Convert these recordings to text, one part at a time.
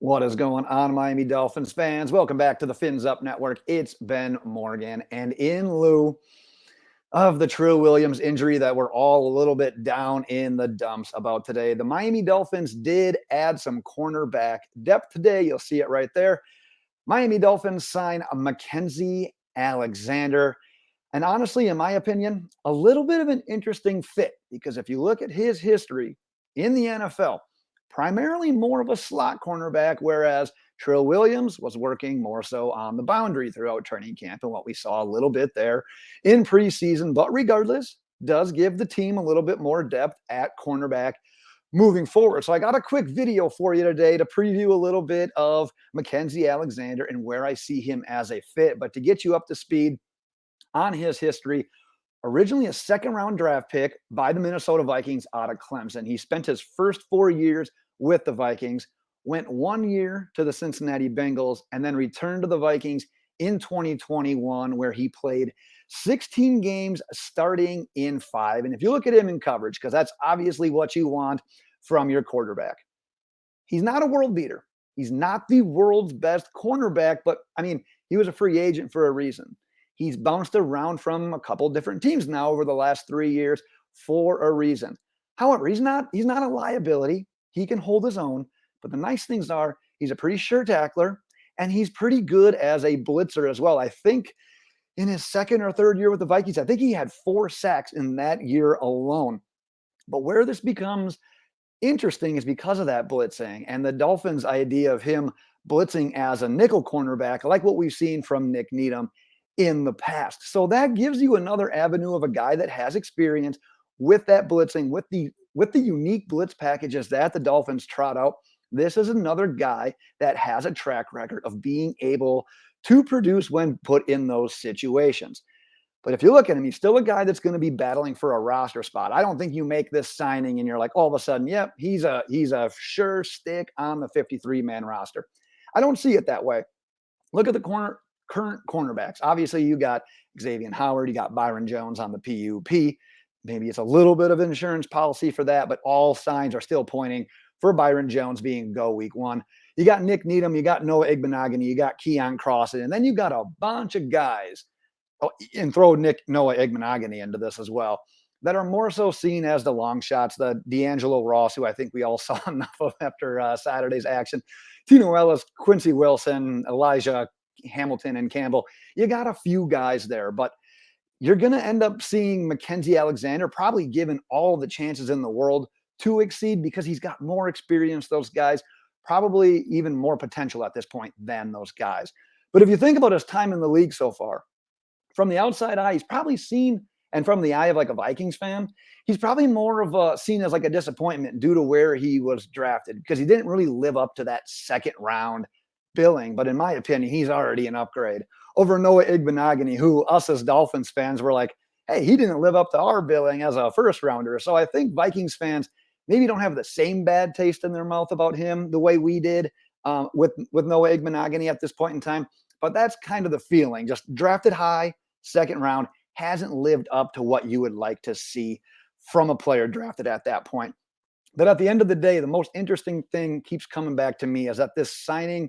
What is going on, Miami Dolphins fans? Welcome back to the Fins Up Network. It's Ben Morgan. And in lieu of the Trill Williams injury that we're all a little bit down in the dumps about today, the Miami Dolphins did add some cornerback depth today. You'll see it right there. Miami Dolphins sign Mackensie Alexander. And honestly, in my opinion, a little bit of an interesting fit because if you look at his history in the NFL, primarily more of a slot cornerback, whereas Trill Williams was working more so on the boundary throughout training camp and what we saw a little bit there in preseason. But regardless, does give the team a little bit more depth at cornerback moving forward. So I got a quick video for you today to preview a little bit of Mackensie Alexander and where I see him as a fit. But to get you up to speed on his history, originally a second-round draft pick by the Minnesota Vikings out of Clemson. He spent his first 4 years with the Vikings, went 1 year to the Cincinnati Bengals, and then returned to the Vikings in 2021, where he played 16 games starting in 5. And if you look at him in coverage, because that's obviously what you want from your quarterback, he's not a world beater. He's not the world's best cornerback, but I mean, he was a free agent for a reason. He's bounced around from a couple different teams now over the last 3 years for a reason. However, he's not a liability. He can hold his own. But the nice things are he's a pretty sure tackler, and he's pretty good as a blitzer as well. I think in his second or third year with the Vikings, I think he had 4 sacks in that year alone. But where this becomes interesting is because of that blitzing and the Dolphins' idea of him blitzing as a nickel cornerback, like what we've seen from Nik Needham in the past. So that gives you another avenue of a guy that has experience with that blitzing, with the unique blitz packages that the Dolphins trot out. This is another guy that has a track record of being able to produce when put in those situations. But if you look at him, he's still a guy that's going to be battling for a roster spot. I don't think you make this signing and you're like, all of a sudden, yep, he's a sure stick on the 53-man roster. I don't see it that way. Look at the current cornerbacks. Obviously, you got Xavien Howard, you got Byron Jones on the PUP. Maybe it's a little bit of insurance policy for that, but all signs are still pointing for Byron Jones being go week 1. You got Nik Needham, you got Noah Igbenogany, you got Keon Crossan, and then you got a bunch of guys, and throw Noah Igbenogany into this as well, that are more so seen as the long shots, the D'Angelo Ross, who I think we all saw enough of after Saturday's action, Tino Ellis, Quincy Wilson, Elijah Hamilton, and Campbell. You got a few guys there, but you're going to end up seeing Mackensie Alexander probably given all the chances in the world to exceed because he's got more experience, those guys, probably even more potential at this point than those guys. But if you think about his time in the league so far, from the outside eye, he's probably seen, and from the eye of like a Vikings fan, he's probably more of a seen as like a disappointment due to where he was drafted because he didn't really live up to that second round billing. But in my opinion, he's already an upgrade over Noah Igbenogany, who us as Dolphins fans were like, hey, he didn't live up to our billing as a first rounder. So I think Vikings fans maybe don't have the same bad taste in their mouth about him the way we did with Noah Igbenogany at this point in time. But that's kind of the feeling. Just drafted high, second round, hasn't lived up to what you would like to see from a player drafted at that point. But at the end of the day, the most interesting thing keeps coming back to me is that this signing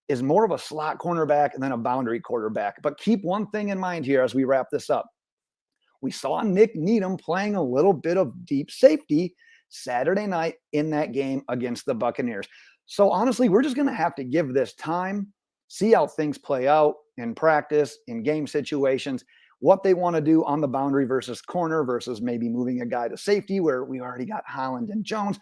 is more of a slot cornerback than a boundary quarterback. But keep one thing in mind here as we wrap this up. We saw Nik Needham playing a little bit of deep safety Saturday night in that game against the Buccaneers. So honestly, we're just going to have to give this time, see how things play out in practice, in game situations, what they want to do on the boundary versus corner versus maybe moving a guy to safety where we already got Holland and Jones.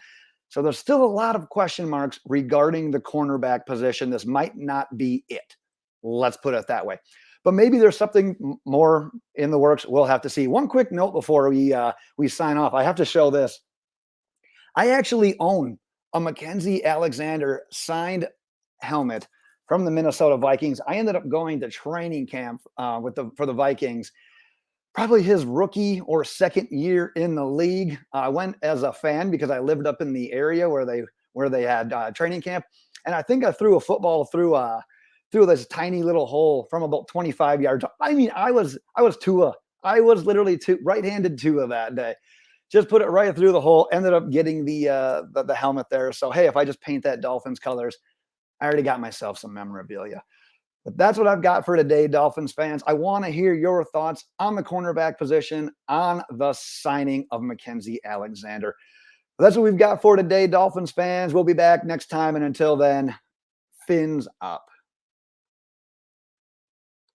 So there's still a lot of question marks regarding the cornerback position. This might not be it. Let's put it that way. But maybe there's something more in the works. We'll have to see. One quick note before we sign off. I have to show this. I actually own a Mackensie Alexander signed helmet from the Minnesota Vikings. I ended up going to training camp for the Vikings, probably his rookie or second year in the league. I went as a fan because I lived up in the area where they had training camp, and I think I threw a football through this tiny little hole from about 25 yards. I mean, I was Tua. I was literally right-handed Tua that day. Just put it right through the hole. Ended up getting the helmet there. So hey, if I just paint that Dolphins colors, I already got myself some memorabilia. But that's what I've got for today, Dolphins fans. I want to hear your thoughts on the cornerback position, on the signing of Mackensie Alexander. That's what we've got for today, Dolphins fans. We'll be back next time. And until then, fins up.